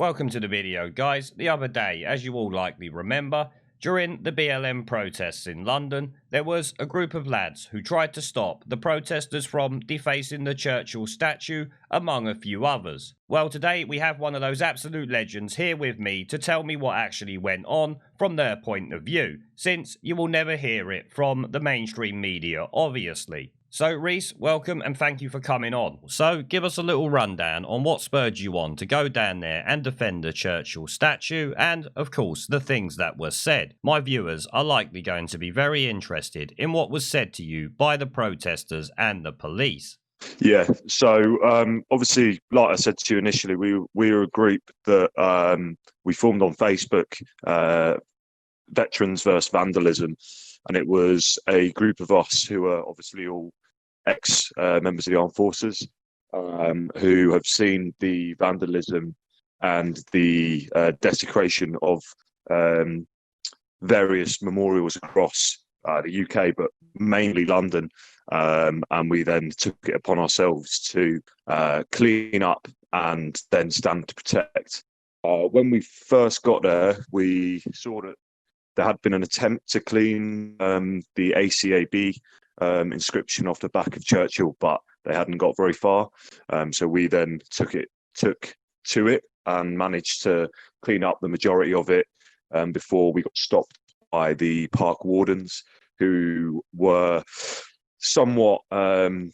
Welcome to the video, guys. The other day, as you all likely remember, during the BLM protests in London, there was a group of lads who tried to stop the protesters from defacing the Churchill statue, among a few others. Well, today we have one of those absolute legends here with me to tell me what actually went on from their point of view, since you will never hear it from the mainstream media, obviously. So, Reese, welcome and thank you for coming on. So, give us a little rundown on what spurred you on to go down there and defend the Churchill statue and, of course, the things that were said. My viewers are likely going to be very interested in what was said to you by the protesters and the police. Yeah, so obviously, like I said to you initially, we were a group that we formed on Facebook, Veterans vs Vandalism, and it was a group of us who are obviously all ex-members of the armed forces who have seen the vandalism and the desecration of various memorials across the UK, but mainly London. And we then took it upon ourselves to clean up and then stand to protect. When we first got there, we saw that there had been an attempt to clean the ACAB inscription off the back of Churchill, but they hadn't got very far. So we then took to it and managed to clean up the majority of it before we got stopped by the park wardens, who were somewhat in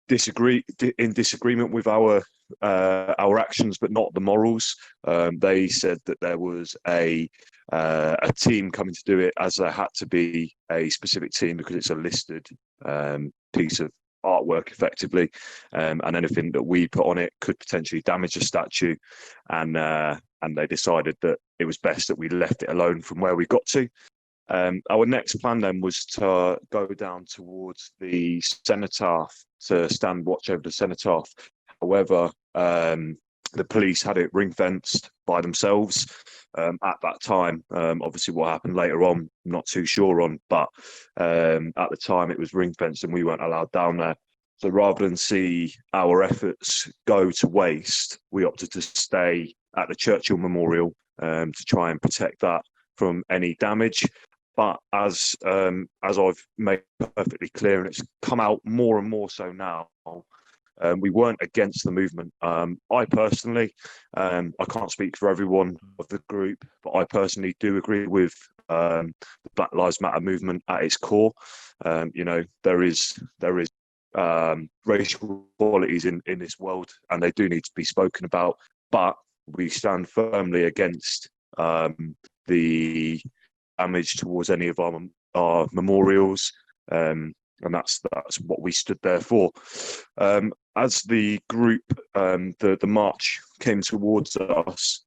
disagreement with our actions, but not the morals. They said that there was a team coming to do it, as there had to be a specific team because it's a listed piece of artwork, effectively, and anything that we put on it could potentially damage the statue. And they decided that it was best that we left it alone from where we got to. Our next plan then was to go down towards the cenotaph to stand watch over the cenotaph. However, the police had it ring fenced by themselves at that time. Obviously, what happened later on, I'm not too sure on, but at the time it was ring fenced and we weren't allowed down there. So rather than see our efforts go to waste, we opted to stay at the Churchill Memorial to try and protect that from any damage. But as I've made perfectly clear, and it's come out more and more so now, we weren't against the movement. I personally, I can't speak for everyone of the group, but I personally do agree with the Black Lives Matter movement at its core. There is racial qualities in this world, and they do need to be spoken about. But we stand firmly against the damage towards any of our memorials, and that's what we stood there for. As the group, the march came towards us,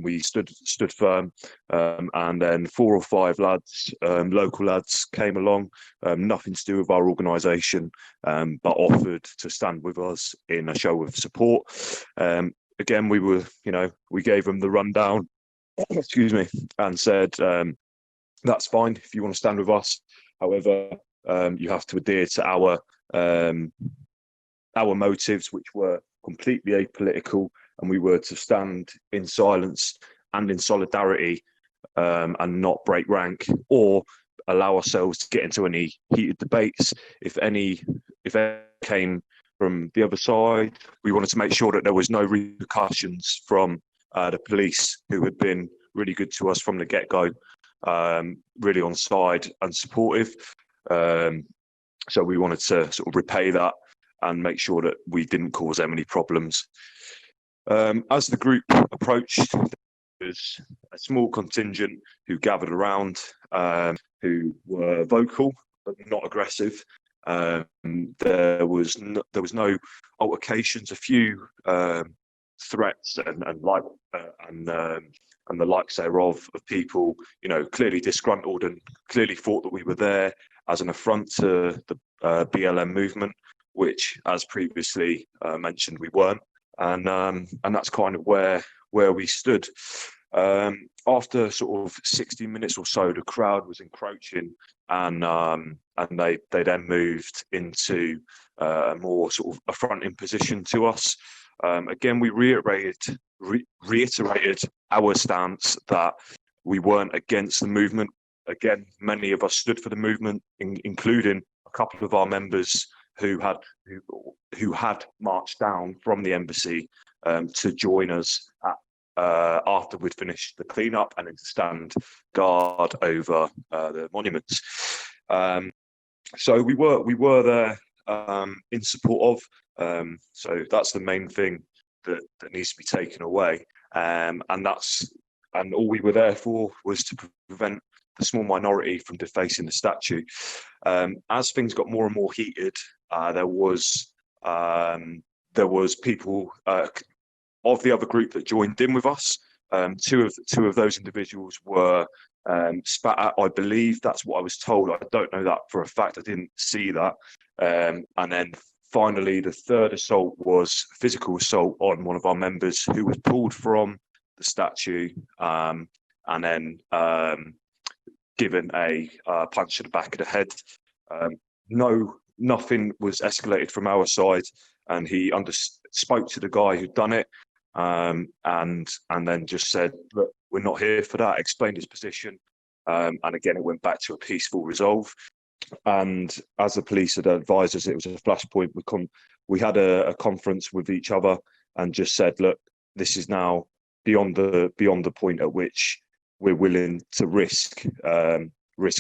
we stood firm, and then 4 or 5 lads, local lads, came along, nothing to do with our organisation, but offered to stand with us in a show of support. Again, we gave them the rundown, excuse me, and said, that's fine if you want to stand with us. However, you have to adhere to our motives, which were completely apolitical, and we were to stand in silence and in solidarity, and not break rank or allow ourselves to get into any heated debates. If any came from the other side, we wanted to make sure that there was no repercussions from the police, who had been really good to us from the get-go, really on side and supportive. So we wanted to sort of repay that and make sure that we didn't cause them any problems. As the group approached, there was a small contingent who gathered around, who were vocal but not aggressive. There was no altercations. A few threats and the likes thereof, of people, clearly disgruntled and clearly thought that we were there as an affront to the BLM movement, which, as previously mentioned, we weren't. And that's kind of where we stood. After sort of 60 minutes or so, the crowd was encroaching, and they then moved into a more sort of affronting position to us. Again, we reiterated our stance that we weren't against the movement. Again, many of us stood for the movement, including a couple of our members who had marched down from the embassy to join us after we'd finished the cleanup and then to stand guard over the monuments. So we were there in support of. So that's the main thing that needs to be taken away. And all we were there for was to prevent the small minority from defacing the statue. As things got more and more heated, there was people of the other group that joined in with us. Two of those individuals were spat at. I believe that's what I was told. I don't know that for a fact. I didn't see that. And then finally, the third assault was physical assault on one of our members who was pulled from the statue and then given a punch to the back of the head. Nothing was escalated from our side, and he spoke to the guy who'd done it, and then just said, "Look, we're not here for that." Explained his position, and again, it went back to a peaceful resolve. And as the police had advised us, it was a flashpoint. We had a conference with each other and just said, "Look, this is now beyond the point at which we're willing to risk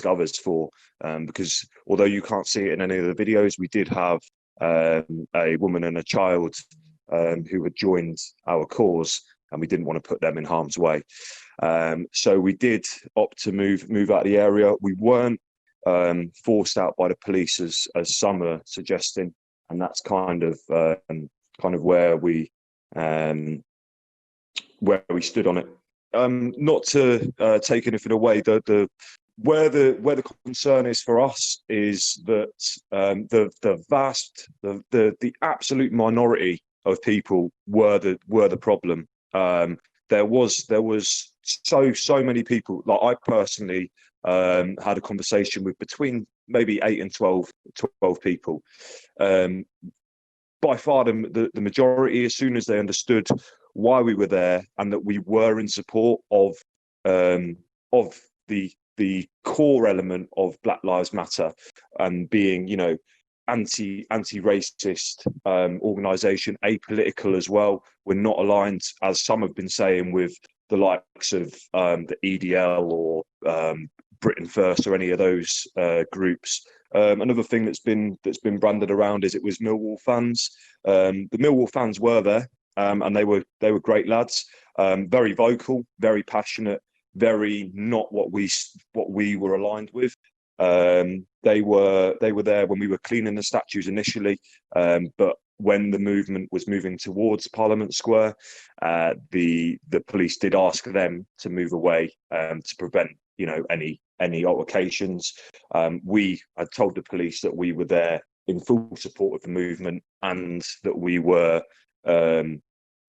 others for." Because although you can't see it in any of the videos, we did have a woman and a child who had joined our cause, and we didn't want to put them in harm's way. So we did opt to move out of the area. We weren't forced out by the police as some are suggesting, and that's kind of where we stood on it. Not to take anything away, where the concern is for us is that the absolute minority of people were the problem. There was so many people. Like, I personally had a conversation with between maybe 8 and 12 people. By far the majority, as soon as they understood why we were there and that we were in support of the core element of Black Lives Matter and being, anti-racist organisation, apolitical as well. We're not aligned, as some have been saying, with the likes of the EDL or Britain First or any of those groups. Another thing that's been branded around is it was Millwall fans. The Millwall fans were there, and they were great lads, very vocal, very passionate, very not what we were aligned with. They were there when we were cleaning the statues initially, but when the movement was moving towards Parliament Square, the police did ask them to move away to prevent any altercations. We had told the police that we were there in full support of the movement and that we were going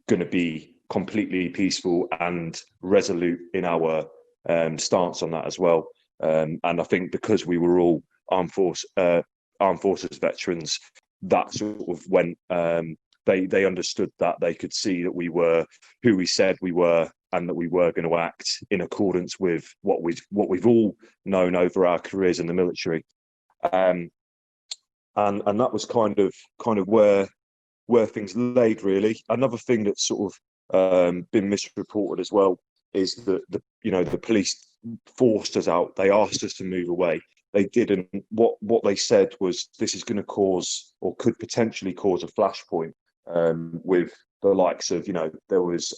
to be completely peaceful and resolute in our stance on that as well. And I think because we were all armed forces veterans, that sort of went. They understood that. They could see that we were who we said we were, and that we were going to act in accordance with what we've all known over our careers in the military. And that was kind of where things laid, really. Another thing that's sort of been misreported as well is that the police forced us out. They asked us to move away. They didn't. What they said was, this is going to cause, or could potentially cause, a flashpoint with the likes of, there was,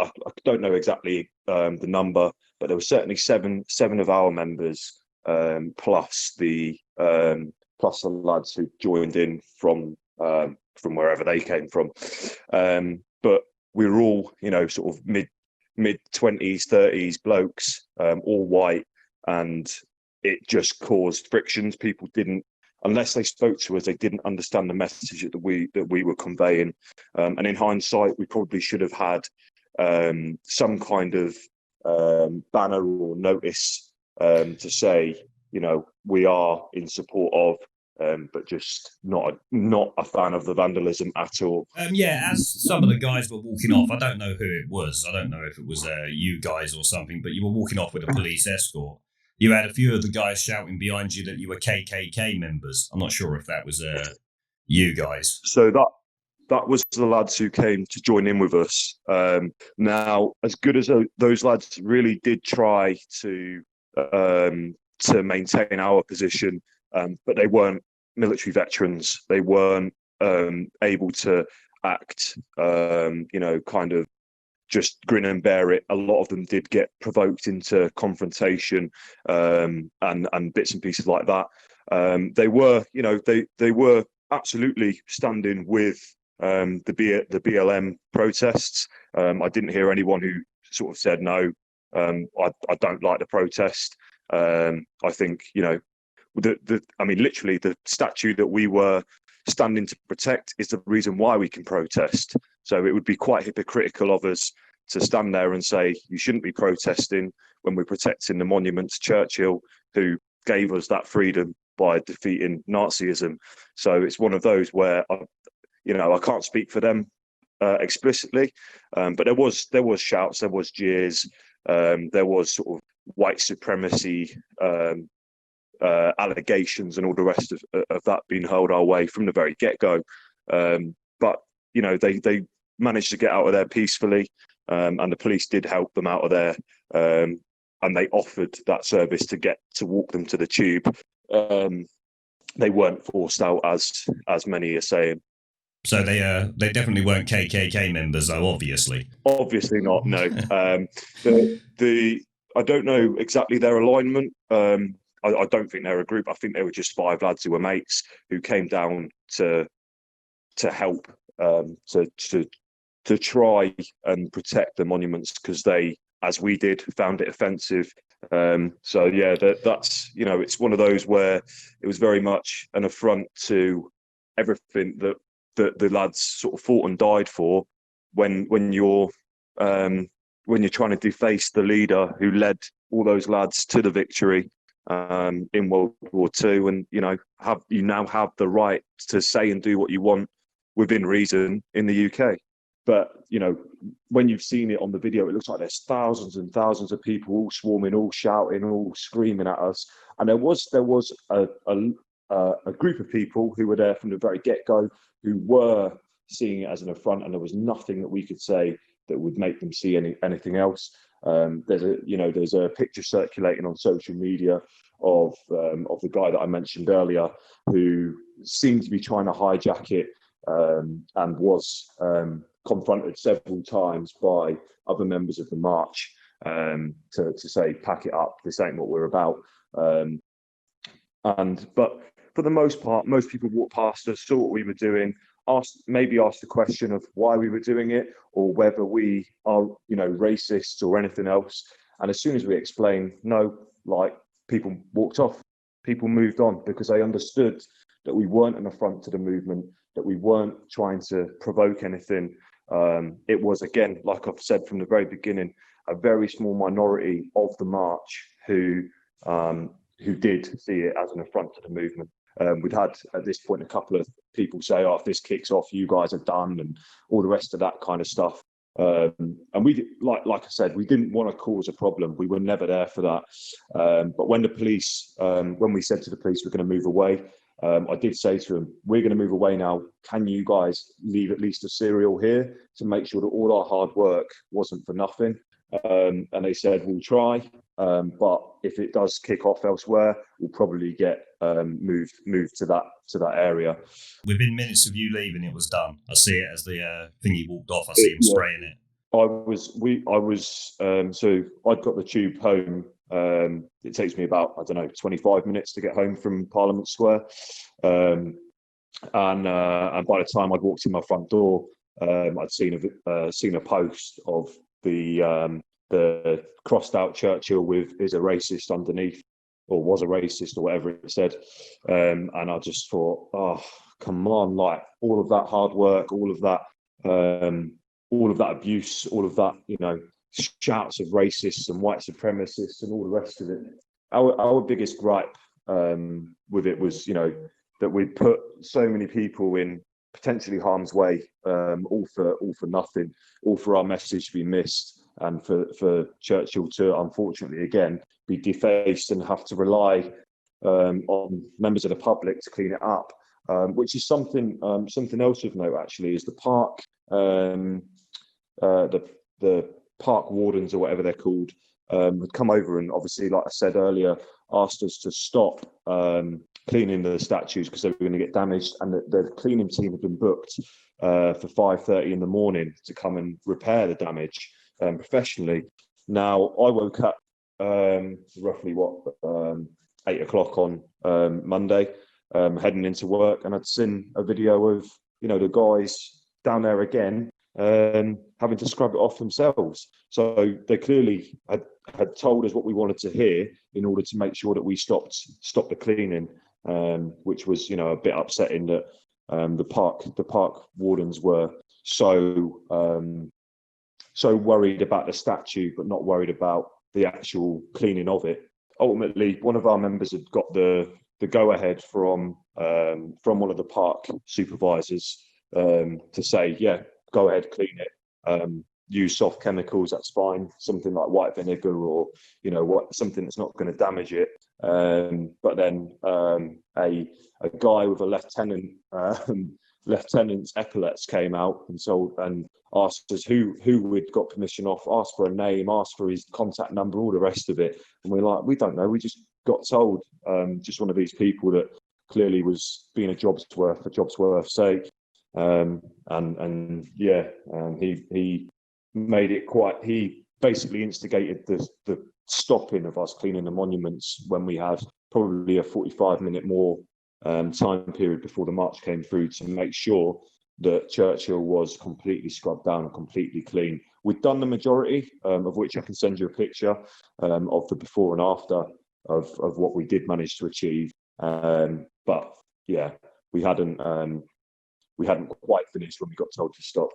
I don't know exactly the number, but there were certainly seven of our members, plus the lads who joined in from wherever they came from. But we were all, sort of mid 20s, 30s blokes, all white, and it just caused frictions. People didn't, unless they spoke to us, they didn't understand the message that we were conveying. And in hindsight, we probably should have had some kind of banner or notice to say, we are in support of but just not a fan of the vandalism at all. Yeah, as some of the guys were walking off, I don't know who it was. I don't know if it was you guys or something, but you were walking off with a police escort. You had a few of the guys shouting behind you that you were KKK members. I'm not sure if that was you guys. So that was the lads who came to join in with us. Now, as good as those lads really did try to maintain our position, but they weren't military veterans. They weren't able to act, kind of just grin and bear it. A lot of them did get provoked into confrontation and bits and pieces like that. They were absolutely standing with the BLM protests. I didn't hear anyone who sort of said no. I don't like the protest. I think literally the statue that we were standing to protect is the reason why we can protest. So it would be quite hypocritical of us to stand there and say you shouldn't be protesting when we're protecting the monument to Churchill, who gave us that freedom by defeating Nazism. So it's one of those where I can't speak for them explicitly, but there was shouts, there was jeers, there was sort of white supremacy allegations and all the rest of that being hurled our way from the very get-go. But they managed to get out of there peacefully, and the police did help them out of there, and they offered that service to walk them to the tube. They weren't forced out as many are saying. So they definitely weren't KKK members, though. Obviously not. No. I don't know exactly their alignment. I don't think they're a group. I think they were just 5 lads who were mates who came down to help, to try and protect the monuments, because they, as we did, found it offensive. So yeah, that's it's one of those where it was very much an affront to everything that the lads sort of fought and died for. When you're trying to deface the leader who led all those lads to the victory in World War II, and you now have the right to say and do what you want within reason in the UK. But when you've seen it on the video, it looks like there's thousands and thousands of people all swarming, all shouting, all screaming at us. And there was a group of people who were there from the very get-go who were seeing it as an affront, and there was nothing that we could say that would make them see anything else. There's a picture circulating on social media of the guy that I mentioned earlier, who seemed to be trying to hijack it, and was confronted several times by other members of the march to say, pack it up, this ain't what we're about. But for the most part, most people walked past us, saw what we were doing, asked the question of why we were doing it, or whether we are, racists or anything else. And as soon as we explained no, people walked off, people moved on, because they understood that we weren't an affront to the movement, that we weren't trying to provoke anything. It was, again, like I've said from the very beginning, a very small minority of the march who did see it as an affront to the movement. We'd had at this point a couple of people say, "Oh, if this kicks off, you guys are done," and all the rest of that kind of stuff. And we, like I said, we didn't want to cause a problem. We were never there for that. But when when we said to the police we're going to move away, I did say to them, "We're going to move away now. Can you guys leave at least a serial here to make sure that all our hard work wasn't for nothing?" And they said, "We'll try, but if it does kick off elsewhere, we'll probably get moved to that area." Within minutes of you leaving, it was done. I see it as the thingy walked off. I see him spraying it. So I'd got the tube home. It takes me about 25 minutes to get home from Parliament Square, and by the time I'd walked in my front door, I'd seen a post of the crossed out Churchill with "is a racist" underneath, or was a racist, or whatever it said. And I just thought, oh, come on, all of that hard work, all of that abuse, all of that, shouts of racists and white supremacists and all the rest of it. Our biggest gripe with it was, that we put so many people in potentially harm's way, all for nothing, all for our message to be missed, and for Churchill to unfortunately again be defaced and have to rely on members of the public to clean it up, which is something else of note actually is the park, the park wardens or whatever they're called, had come over and obviously, like I said earlier, asked us to stop cleaning the statues because they were going to get damaged, and the cleaning team had been booked for 5:30 in the morning to come and repair the damage professionally. Now I woke up roughly 8 o'clock on Monday, heading into work, and I'd seen a video of the guys down there again having to scrub it off themselves. So they clearly had told us what we wanted to hear in order to make sure that we stopped the cleaning, which was a bit upsetting that the park wardens were so worried about the statue but not worried about the actual cleaning of it. Ultimately, one of our members had got the go-ahead from one of the park supervisors to say, yeah, go ahead, clean it. Use soft chemicals, that's fine. Something like white vinegar or something that's not going to damage it. But then a guy with a lieutenant's epaulets came out and asked us who we'd got permission off, asked for a name, asked for his contact number, all the rest of it. And we're like, we don't know. We just got told. Just one of these people that clearly was being a job's worth for job's worth's sake. He made it he basically instigated the stopping of us cleaning the monuments when we had probably a 45-minute more time period before the march came through to make sure that Churchill was completely scrubbed down and completely clean. We'd done the majority, of which I can send you a picture of the before and after of what we did manage to achieve. But yeah, we hadn't quite finished when we got told to stop.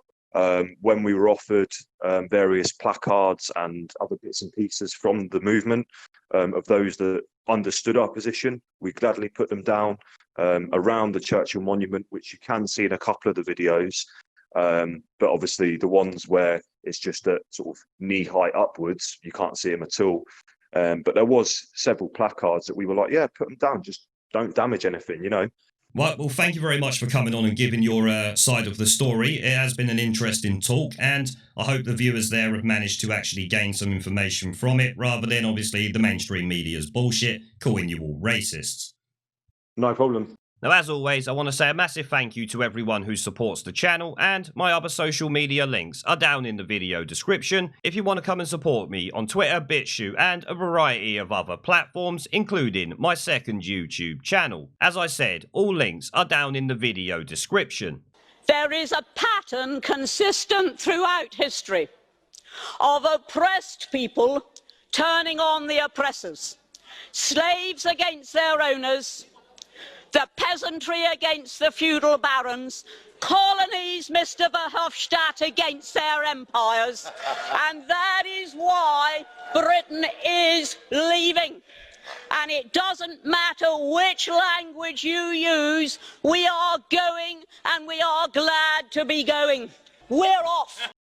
When we were offered various placards and other bits and pieces from the movement of those that understood our position, we gladly put them down around the Churchill monument, which you can see in a couple of the videos. But obviously the ones where it's just at sort of knee height upwards, you can't see them at all. But there was several placards that we were like, yeah, put them down, just don't damage anything, Well, thank you very much for coming on and giving your side of the story. It has been an interesting talk, and I hope the viewers there have managed to actually gain some information from it, rather than obviously the mainstream media's bullshit calling you all racists. No problem. Now, as always, I want to say a massive thank you to everyone who supports the channel, and my other social media links are down in the video description if you want to come and support me on Twitter, BitChute, and a variety of other platforms, including my second YouTube channel. As I said, all links are down in the video description. There is a pattern consistent throughout history of oppressed people turning on the oppressors, slaves against their owners, the peasantry against the feudal barons, colonies, Mr. Verhofstadt, against their empires. And that is why Britain is leaving. And it doesn't matter which language you use, we are going, and we are glad to be going. We're off.